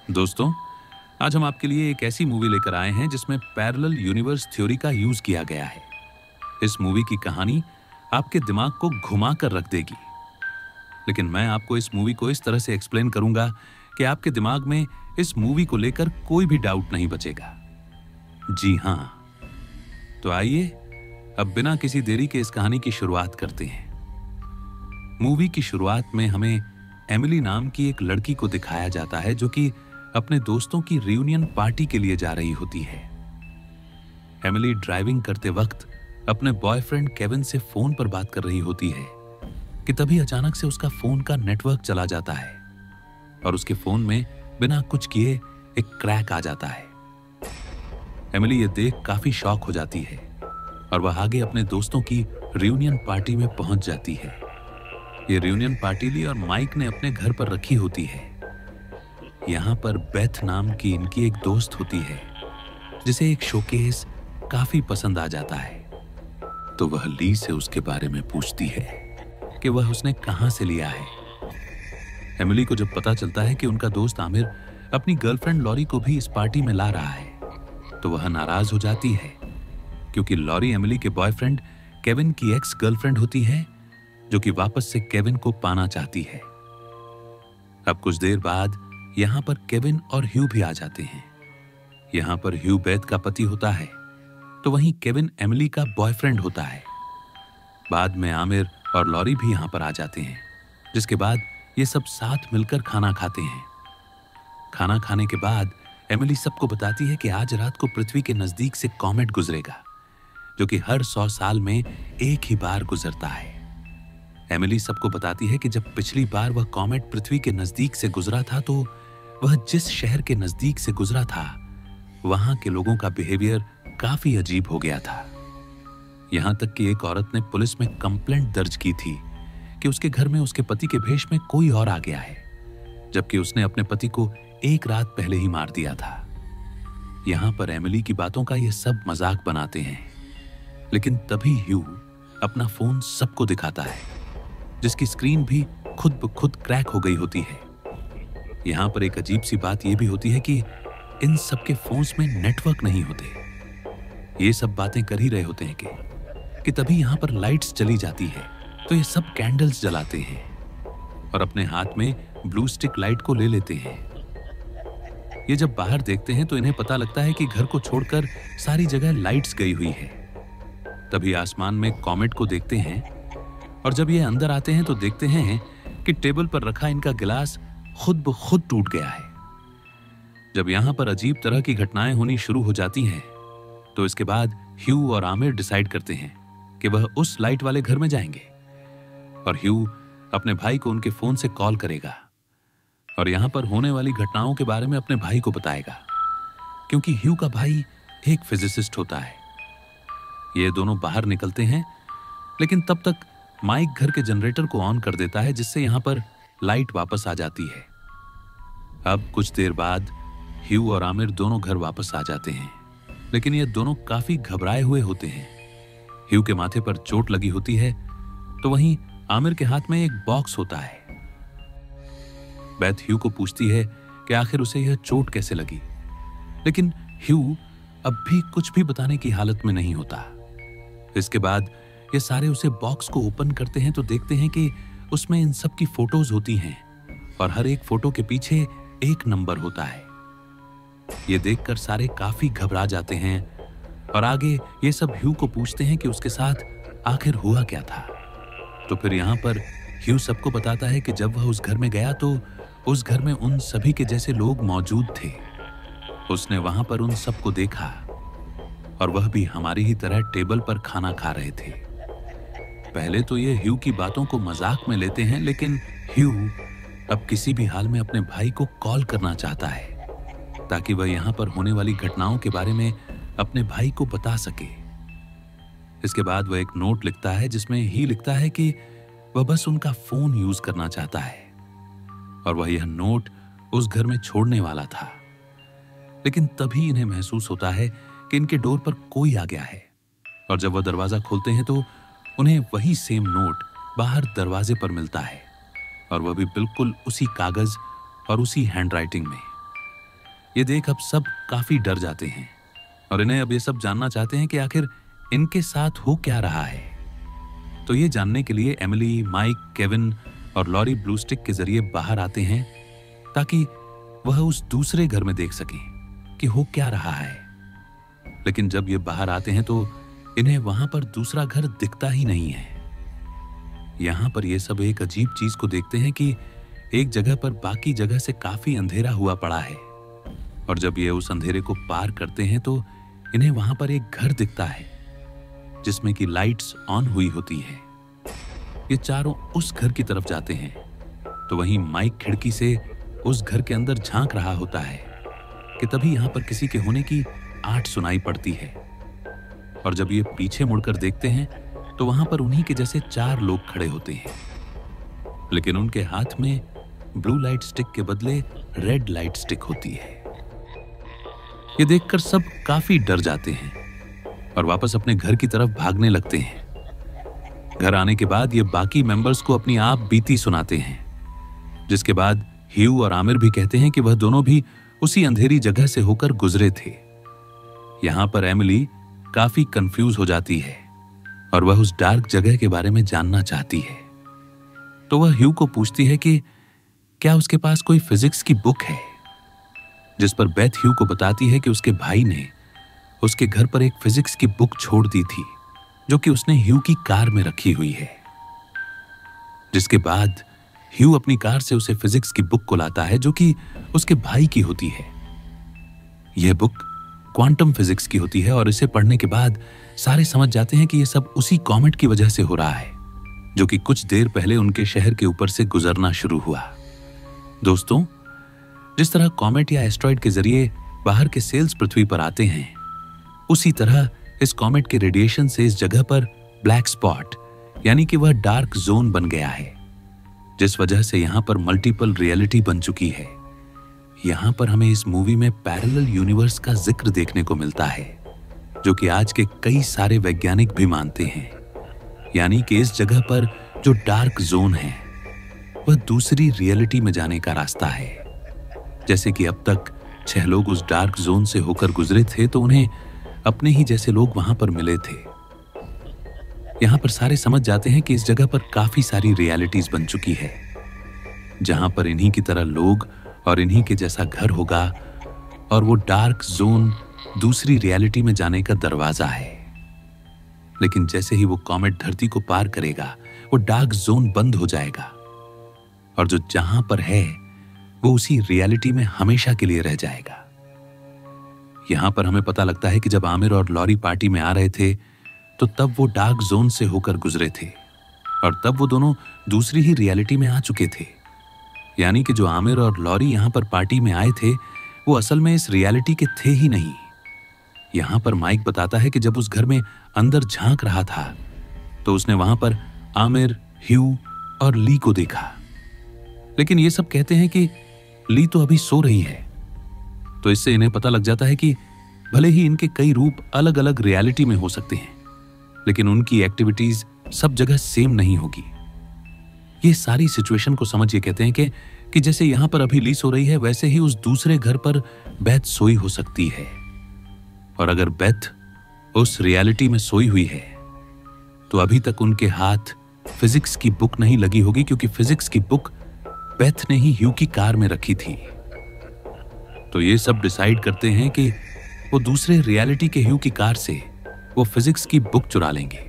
दोस्तों, आज हम आपके लिए एक ऐसी मूवी लेकर आए हैं जिसमें पैरेलल यूनिवर्स थ्योरी का यूज किया गया है। इस मूवी की कहानी आपके दिमाग को घुमा कर रख देगी, लेकिन मैं आपको इस मूवी को इस तरह से एक्सप्लेन करूंगा कि आपके दिमाग में इस मूवी को लेकर कोई भी डाउट नहीं बचेगा। जी हां, तो आइए अब बिना किसी देरी के इस कहानी की शुरुआत करते हैं। मूवी की शुरुआत में हमें एमिली नाम की एक लड़की को दिखाया जाता है जो कि अपने दोस्तों की रियूनियन पार्टी के लिए जा रही होती है। एमिली ड्राइविंग करते वक्त अपने बॉयफ्रेंड केविन से फोन पर बात कर रही होती है कि तभी अचानक से उसका फोन का नेटवर्क चला जाता है और उसके फोन में बिना कुछ किए एक क्रैक आ जाता है। एमिली ये देख काफी शॉक हो जाती है और वह आगे अपने दोस्तों की रियूनियन पार्टी में पहुंच जाती है। ये रियूनियन पार्टी ली और माइक ने अपने घर पर रखी होती है। यहां पर बेथ नाम की इनकी एक दोस्त होती है जिसे एक शोकेस काफी पसंद आ जाता है, तो वह ली से उसके बारे में पूछती है कि वह उसने कहां से लिया है। एमिली को जब पता चलता है कि उनका दोस्त आमिर अपनी गर्लफ्रेंड लॉरी को भी इस पार्टी में ला रहा है, तो वह नाराज हो जाती है क्योंकि लॉरी एमिली के बॉयफ्रेंड केविन की एक्स गर्लफ्रेंड होती है जो कि वापस से केविन को पाना चाहती है। अब कुछ देर बाद यहां पर केविन और ह्यू भी आ जाते हैं। यहां पर ह्यू बेथ का पति होता है, तो वहीं केविन एमिली का बॉयफ्रेंड होता है। बाद में आमिर और लॉरी भी यहां पर आ जाते हैं, जिसके बाद ये सब साथ मिलकर खाना खाते हैं। खाना खाने के बाद एमिली सबको बताती है कि आज रात को पृथ्वी के नजदीक से कॉमेट गुजरेगा, जो कि हर 100 साल में एक ही बार गुजरता है। एमिली सबको बताती है कि जब पिछली बार वह कॉमेट पृथ्वी के नजदीक से गुजरा था तो वह जिस शहर के नजदीक से गुजरा था वहां के लोगों का बिहेवियर काफी अजीब हो गया था। यहां तक कि एक औरत ने पुलिस में कंप्लेंट दर्ज की थी कि उसके घर में उसके पति के भेष में कोई और आ गया है, जबकि उसने अपने पति को एक रात पहले ही मार दिया था। यहां पर एमिली की बातों का ये सब मजाक बनाते हैं, लेकिन तभी ह्यू अपना फोन सबको दिखाता है, जिसकी स्क्रीन भी खुद ब खुद क्रैक हो गई होती है। यहां पर एक अजीब सी बात यह भी होती है कि इन सबके फोन्स में नेटवर्क नहीं होते। ये सब बातें कर ही रहे होते हैं कि तभी यहां पर लाइट्स चली जाती है, तो ये सब कैंडल्स जलाते हैं और अपने हाथ में ब्लू स्टिक लाइट को ले लेते हैं। ये जब बाहर देखते हैं तो इन्हें पता लगता है कि घर को छोड़कर सारी जगह लाइट्स गई हुई है। तभी आसमान में कॉमेट को देखते हैं और जब ये अंदर आते हैं तो देखते हैं कि टेबल पर रखा इनका गिलास खुद ब खुद टूट गया है। जब यहां पर अजीब तरह की घटनाएं होनी शुरू हो जाती हैं, तो इसके बाद ह्यू और आमिर डिसाइड करते हैं कि वह उस लाइट वाले घर में जाएंगे और ह्यू अपने भाई को उनके फोन से कॉल करेगा और यहां पर होने वाली घटनाओं के बारे में अपने भाई को बताएगा, क्योंकि ह्यू का भाई एक फिजिसिस्ट होता है। ये दोनों बाहर निकलते हैं, लेकिन तब तक माइक घर के जनरेटर को ऑन कर देता है, जिससे यहां पर लाइट वापस आ जाती है। अब कुछ देर बाद ह्यू और आमिर दोनों घर वापस आ जाते हैं, लेकिन ये दोनों काफी घबराए हुए होते हैं। ह्यू के माथे पर चोट लगी होती है, तो वहीं आमिर के हाथ में एक बॉक्स होता है। बेथ ह्यू को पूछती है कि आखिर उसे यह चोट कैसे लगी, लेकिन ह्यू अब भी कुछ भी बताने की हालत में नहीं होता। इसके बाद ये सारे उसे बॉक्स को ओपन करते हैं तो देखते हैं कि उसमें इन सब की फोटोज होती हैं और हर एक फोटो के पीछे एक नंबर होता है। ये देखकर सारे काफी घबरा जाते हैं और आगे ये सब ह्यू को पूछते हैं कि उसके साथ आखिर हुआ क्या था। तो फिर यहां पर ह्यू सबको बताता है कि जब वह उस घर में गया तो उस घर में उन सभी के जैसे लोग मौजूद थे। उसने वहां पर उन सबको देखा और वह भी हमारी ही तरह टेबल पर खाना खा रहे थे। पहले तो ये ह्यू की बातों को मजाक में लेते हैं, लेकिन ह्यू अब किसी भी हाल में अपने भाई को कॉल करना चाहता है ताकि वह यहां पर होने वाली घटनाओं के बारे में अपने भाई को बता सके। इसके बाद वह एक नोट लिखता है जिसमें ही लिखता है कि वह बस उनका फोन यूज करना चाहता है और वह यह नोट उस घर में छोड़ने वाला था। लेकिन तभी इन्हें महसूस होता है कि इनके डोर पर कोई आ गया है और जब वह दरवाजा खोलते हैं तो उन्हें वही सेम नोट बाहर दरवाजे पर मिलता है और वह भी बिल्कुल उसी कागज और उसी हैंडराइटिंग में। ये देख अब सब काफी डर जाते हैं और इन्हें अब ये सब जानना चाहते हैं कि आखिर इनके साथ हो क्या रहा है। तो ये जानने के लिए एमिली, माइक, केविन और लॉरी ब्लू स्टिक के जरिए बाहर आते हैं ताकि वह उस दूसरे घर में देख सकें कि हो क्या रहा है। लेकिन जब ये बाहर आते हैं तो इन्हें वहां पर दूसरा घर दिखता ही नहीं है। यहां पर ये सब एक अजीब चीज को देखते हैं कि एक जगह पर बाकी जगह से काफी अंधेरा हुआ पड़ा है और जब ये उस अंधेरे को पार करते हैं तो इन्हें वहां पर एक घर दिखता है जिसमें कि लाइट्स ऑन हुई होती है। ये चारों उस घर की तरफ जाते हैं तो वहीं माइक खिड़की से उस घर के अंदर झांक रहा होता है कि तभी यहां पर किसी के होने की आठ सुनाई पड़ती है और जब ये पीछे मुड़कर देखते हैं तो वहां पर उन्हीं के जैसे 4 लोग खड़े होते हैं, लेकिन उनके हाथ में ब्लू लाइट स्टिक के बदले रेड लाइट स्टिक होती है। ये देखकर सब काफी डर जाते हैं और वापस अपने घर की तरफ भागने लगते हैं। घर आने के बाद ये बाकी मेंबर्स को अपनी आप बीती सुनाते हैं, जिसके बाद ह्यू और आमिर भी कहते हैं कि वह दोनों भी उसी अंधेरी जगह से होकर गुजरे थे। यहां पर एमिली काफी कंफ्यूज हो जाती है और वह उस डार्क जगह के बारे में जानना चाहती है। तो वह ह्यू को पूछती है कि क्या उसके पास कोई फिजिक्स की बुक है, जिस पर बेथ ह्यू को बताती है कि उसके भाई ने उसके घर पर एक फिजिक्स की बुक छोड़ दी थी जो कि उसने ह्यू की कार में रखी हुई है। जिसके बाद ह्यू अपनी कार से उसे फिजिक्स की बुक को लाता है जो कि उसके भाई की होती है। यह बुक क्वांटम फिजिक्स की होती है और इसे पढ़ने के बाद सारे समझ जाते हैं कि यह सब उसी कॉमेट की वजह से हो रहा है जो कि कुछ देर पहले उनके शहर के ऊपर से गुजरना शुरू हुआ। दोस्तों, जिस तरह कॉमेट या एस्ट्रॉइड के जरिए बाहर के सेल्स पृथ्वी पर आते हैं, उसी तरह इस कॉमेट के रेडिएशन से इस जगह पर ब्लैक स्पॉट यानी कि वह डार्क जोन बन गया है, जिस वजह से यहां पर मल्टीपल रियलिटी बन चुकी है। यहां पर हमें इस मूवी में पैरेलल यूनिवर्स का जिक्र देखने को मिलता है जो कि आज के कई सारे वैज्ञानिक भी मानते हैं, यानी कि इस जगह पर जो डार्क जोन है वह दूसरी रियलिटी में जाने का रास्ता है। जैसे कि अब तक 6 लोग उस डार्क जोन से होकर गुजरे थे तो उन्हें अपने ही जैसे लोग वहां पर मिले थे। यहां पर सारे समझ जाते हैं कि इस जगह पर काफी सारी रियलिटीज बन चुकी है जहां पर इन्हीं की तरह लोग और इन्हीं के जैसा घर होगा और वो डार्क जोन दूसरी रियलिटी में जाने का दरवाजा है। लेकिन जैसे ही वो कॉमेट धरती को पार करेगा वो डार्क जोन बंद हो जाएगा और जो जहां पर है वो उसी रियलिटी में हमेशा के लिए रह जाएगा। यहां पर हमें पता लगता है कि जब आमिर और लॉरी पार्टी में आ रहे थे तो तब वो डार्क जोन से होकर गुजरे थे और तब वो दोनों दूसरी ही रियलिटी में आ चुके थे। यानी कि जो आमिर और लॉरी यहां पर पार्टी में आए थे वो असल में इस रियलिटी के थे ही नहीं। यहां पर माइक बताता है कि जब उस घर में अंदर झांक रहा था तो उसने वहां पर आमिर, ह्यू और ली को देखा, लेकिन ये सब कहते हैं कि ली तो अभी सो रही है। तो इससे इन्हें पता लग जाता है कि भले ही इनके कई रूप अलग अलग रियलिटी में हो सकते हैं, लेकिन उनकी एक्टिविटीज सब जगह सेम नहीं होगी। ये सारी सिचुएशन को समझ ये कहते हैं कि जैसे यहां पर अभी ली सो रही है वैसे ही उस दूसरे घर पर बेथ सोई हो सकती है। और अगर बेथ उस रियलिटी में सोई हुई है तो अभी तक उनके हाथ फिजिक्स की बुक नहीं लगी होगी, क्योंकि फिजिक्स की बुक बेथ ने ही ह्यू की कार में रखी थी। तो ये सब डिसाइड करते हैं कि वो दूसरे रियलिटी के ह्यू की कार से वो फिजिक्स की बुक चुरा लेंगे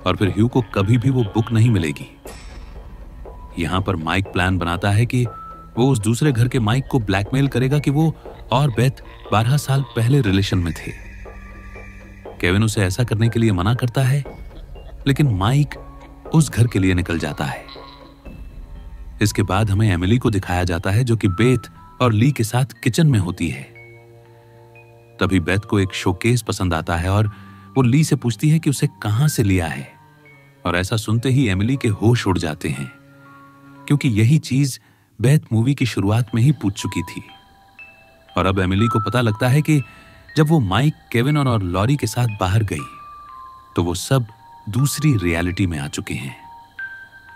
और फिर ह्यू को कभी भी वो बुक नहीं मिलेगी। यहां पर माइक प्लान बनाता है कि वो उस दूसरे घर के माइक को ब्लैकमेल करेगा कि वो और बेथ 12 साल पहले रिलेशन में थे। केविन उसे ऐसा करने के लिए मना करता है, लेकिन माइक उस घर के लिए निकल जाता है। इसके बाद हमें एमिली को दिखाया जाता है जो कि बेथ और ली के साथ किचन में होती है। तभी बेथ को एक शोकेस पसंद आता है और वो ली से पूछती है कि उसे कहां से लिया है, और ऐसा सुनते ही एमिली के होश उड़ जाते हैं, क्योंकि यही चीज बेथ मूवी की शुरुआत में ही पूछ चुकी थी। और अब एमिली को पता लगता है कि जब वो माइक, केविन और लॉरी के साथ बाहर गई तो वो सब दूसरी रियलिटी में आ चुके हैं।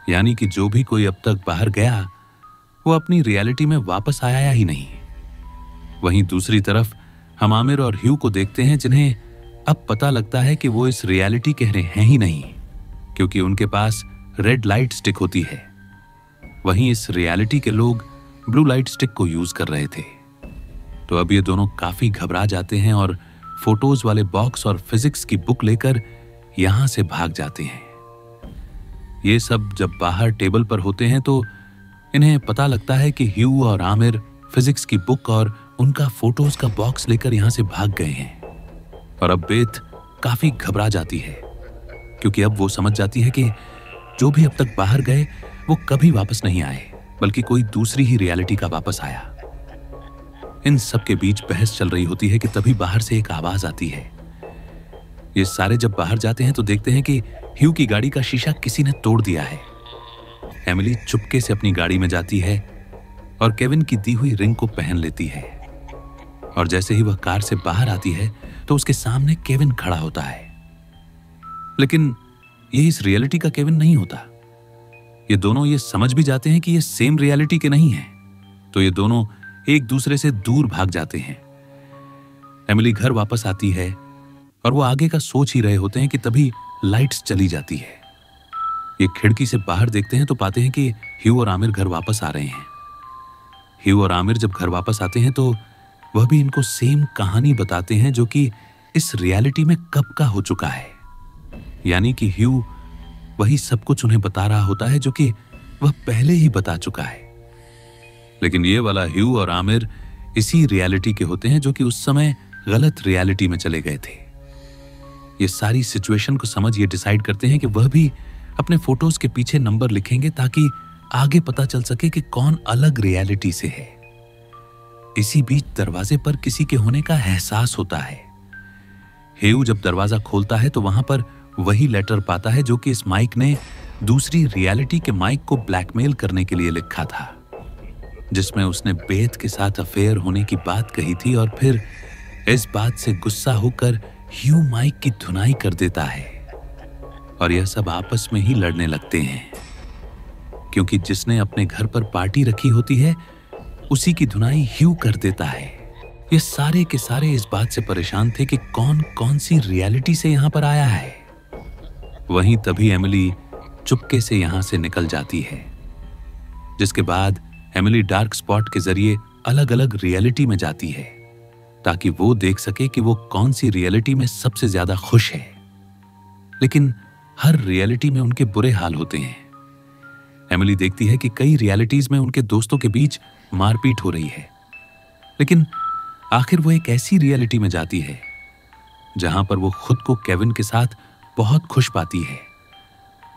यानी कि जो भी कोई अब तक बाहर गया वो अपनी रियलिटी में वापस आया ही नहीं। वहीं दूसरी तरफ हम आमिर और ह्यू को देखते हैं, जिन्हें अब पता लगता है कि वो इस रियलिटी के हैं ही नहीं, क्योंकि उनके पास रेड लाइट स्टिक होती है। वहीं इस रियलिटी के लोग ब्लू लाइट स्टिक को यूज कर रहे थे। तो अब ये दोनों काफी घबरा जाते हैं और फोटोज वाले बॉक्स और फिजिक्स की बुक लेकर यहां से भाग जाते हैं। ये सब जब बाहर टेबल पर होते हैं तो इन्हें पता लगता है कि ह्यू और आमिर फिजिक्स की बुक और उनका फोटोज का बॉक्स लेकर यहां से भाग गए हैं। और अब बेथ काफी घबरा जाती है, क्योंकि अब वो समझ जाती है कि जो भी अब तक बाहर गए वो कभी वापस नहीं आए, बल्कि कोई दूसरी ही रियलिटी का वापस आया। इन सब के बीच बहस चल रही होती है कि तभी बाहर से एक आवाज आती है। ये सारे जब बाहर जाते हैं तो देखते हैं कि ह्यू की गाड़ी का शीशा किसी ने तोड़ दिया है। एमिली चुपके से अपनी गाड़ी में जाती है और केविन की दी हुई रिंग को पहन लेती है। और जैसे ही वह कार से बाहर आती है तो उसके सामने केविन खड़ा होता है। लेकिन ये इस रियलिटी का केविन नहीं होता। ये दोनों ये समझ भी जाते हैं कि ये सेम रियलिटी के नहीं है, तो ये दोनों एक दूसरे से दूर भाग जाते हैं। एमिली घर वापस आती है और वो आगे का सोच ही रहे होते हैं कि तभी लाइट्स चली जाती है। ये खिड़की से बाहर देखते हैं तो पाते हैं कि ह्यू और आमिर घर वापस आ रहे हैं। ह्यू और आमिर जब घर वापस आते हैं तो वह भी इनको सेम कहानी बताते हैं, जो कि इस रियलिटी में कब का हो चुका है। यानी कि ह्यू वही सब कुछ उन्हें बता रहा होता है जो कि वह पहले ही बता चुका है। लेकिन ये वाला ह्यू और आमिर इसी रियलिटी के होते हैं जो कि उस समय गलत रियलिटी में चले गए थे। ये सारी सिचुएशन को समझ ये डिसाइड करते हैं कि वह भी अपने फोटोज के पीछे नंबर लिखेंगे, ताकि आगे पता चल सके कि कौन अलग रियलिटी से है। इसी बीच दरवाजे पर किसी के होने का एहसास होता है। ह्यू जब दरवाजा खोलता है तो वहां पर वही लेटर पाता है जो कि इस माइक ने दूसरी रियलिटी के माइक को ब्लैकमेल करने के लिए लिखा था, जिसमें उसने बेथ के साथ अफेयर होने की बात कही थी। और फिर इस बात से गुस्सा होकर ह्यू माइक की धुनाई कर देता है और यह सब आपस में ही लड़ने लगते हैं, क्योंकि जिसने अपने घर पर पार्टी रखी होती है उसी की धुनाई ह्यू कर देता है। ये सारे के सारे इस बात से परेशान थे कि कौन कौन सी रियलिटी से यहां पर आया है। वहीं तभी एमिली चुपके से यहां से निकल जाती है, जिसके बाद एमिली डार्क स्पॉट के जरिए अलग अलग रियलिटी में जाती है, ताकि वो देख सके कि वो कौन सी रियलिटी में सबसे ज्यादा खुश है। लेकिन हर रियलिटी में उनके बुरे हाल होते हैं। एमिली देखती है कि कई रियलिटीज में उनके दोस्तों के बीच मारपीट हो रही है, लेकिन आखिर वो एक ऐसी रियलिटी में जाती है जहां पर वो खुद को केविन के साथ बहुत खुश पाती है,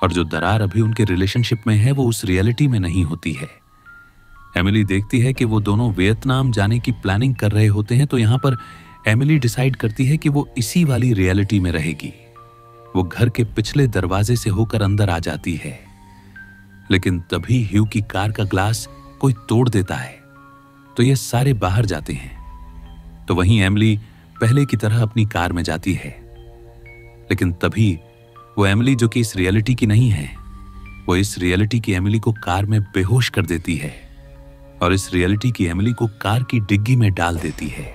और जो दरार अभी उनके रिलेशनशिप में है वो उस रियलिटी में नहीं होती है। एमिली देखती है कि वो दोनों वियतनाम जाने की प्लानिंग कर रहे होते हैं, तो यहां पर एमिली डिसाइड करती है कि वो इसी वाली रियलिटी में रहेगी। वो घर के पिछले दरवाजे से होकर अंदर आ जाती है, लेकिन तभी ह्यू की कार का ग्लास कोई तोड़ देता है, तो ये सारे बाहर जाते हैं। तो वहीं एमिली पहले की तरह अपनी कार में जाती है, लेकिन तभी वो एमिली जो कि इस रियलिटी की नहीं है, वो इस रियलिटी की एमिली को कार में बेहोश कर देती है और इस रियलिटी की एमिली को कार की डिग्गी में डाल देती है।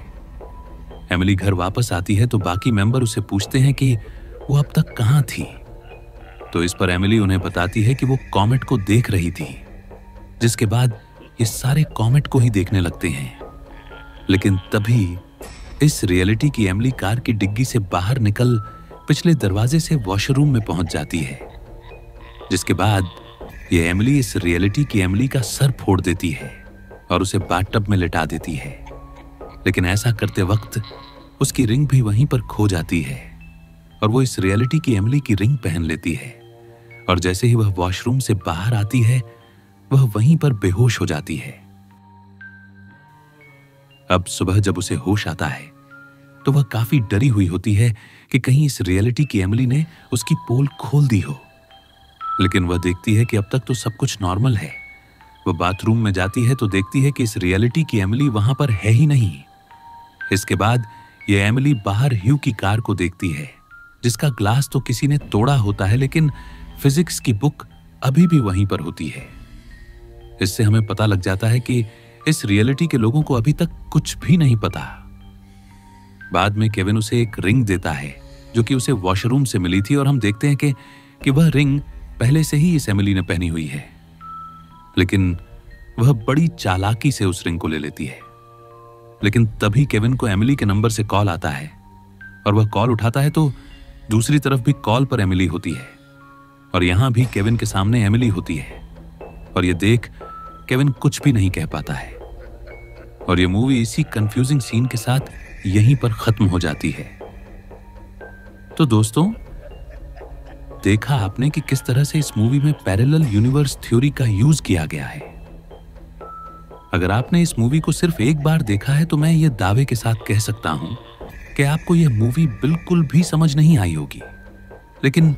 एमिली घर वापस आती है तो बाकी मेंबर उसे पूछते हैं कि वो अब तक कहां थी। तो इस पर एमिली उन्हें बताती है कि वो कॉमेट को देख रही थी, जिसके बाद ये सारे कॉमेट को ही देखने लगते हैं। लेकिन तभी इस रियलिटी की एमिली कार की डिग्गी से बाहर निकल पिछले दरवाजे से वॉशरूम में पहुंच जाती है, जिसके बाद ये एमिली इस रियलिटी की एमिली का सर फोड़ देती है और उसे बाथटब में लिटा देती है। लेकिन ऐसा करते वक्त उसकी रिंग भी वहीं पर खो जाती है और वो इस रियलिटी की एमिली की रिंग पहन लेती है, और जैसे ही वह वॉशरूम से बाहर आती है वह वहीं पर बेहोश हो जाती है। अब सुबह जब उसे होश आता है तो वह काफी डरी हुई होती है कि कहीं इस रियलिटी की एमिली ने उसकी पोल खोल दी हो। लेकिन वह देखती है कि अब तक तो सब कुछ नॉर्मल है। वह बाथरूम में जाती है तो देखती है कि इस रियलिटी की एमिली वहां पर है ही नहीं। इसके बाद यह एमिली बाहर ह्यू की कार को देखती है, जिसका ग्लास तो किसी ने तोड़ा होता है, लेकिन फिजिक्स की बुक अभी भी वहीं पर होती है। इससे हमें पता लग जाता है कि इस रियलिटी के लोगों को अभी तक कुछ भी नहीं पता। बाद में केविन उसे एक रिंग देता है जो कि उसे वॉशरूम से मिली थी, और हम देखते हैं कि वह रिंग पहले से ही इस एमिली ने पहनी हुई है, लेकिन वह बड़ी चालाकी से उस रिंग को ले लेती है। लेकिन तभी केविन को एमिली के नंबर से कॉल आता है और वह कॉल उठाता है तो दूसरी तरफ भी कॉल पर एमिली होती है, और यहां भी केविन के सामने एमिली होती है, और यह देख केविन कुछ भी नहीं कह पाता है। और यह मूवी इसी कंफ्यूजिंग सीन के साथ यहीं पर खत्म हो जाती है। तो दोस्तों, देखा आपने कि किस तरह से इस मूवी में पैरेलल यूनिवर्स थ्योरी का यूज किया गया है। अगर आपने इस मूवी को सिर्फ एक बार देखा है तो मैं ये दावे के साथ कह सकता हूं कि आपको यह मूवी बिल्कुल भी समझ नहीं आई होगी। लेकिन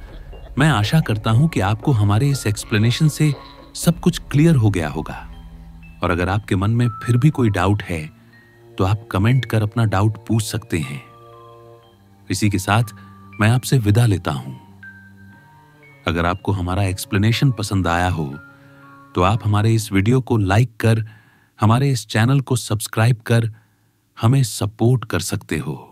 मैं आशा करता हूं कि आपको हमारे इस एक्सप्लेनेशन से सब कुछ क्लियर हो गया होगा। और अगर आपके मन में फिर भी कोई डाउट है तो आप कमेंट कर अपना डाउट पूछ सकते हैं। इसी के साथ मैं आपसे विदा लेता हूं। अगर आपको हमारा एक्सप्लेनेशन पसंद आया हो तो आप हमारे इस वीडियो को लाइक कर, हमारे इस चैनल को सब्सक्राइब कर हमें सपोर्ट कर सकते हो।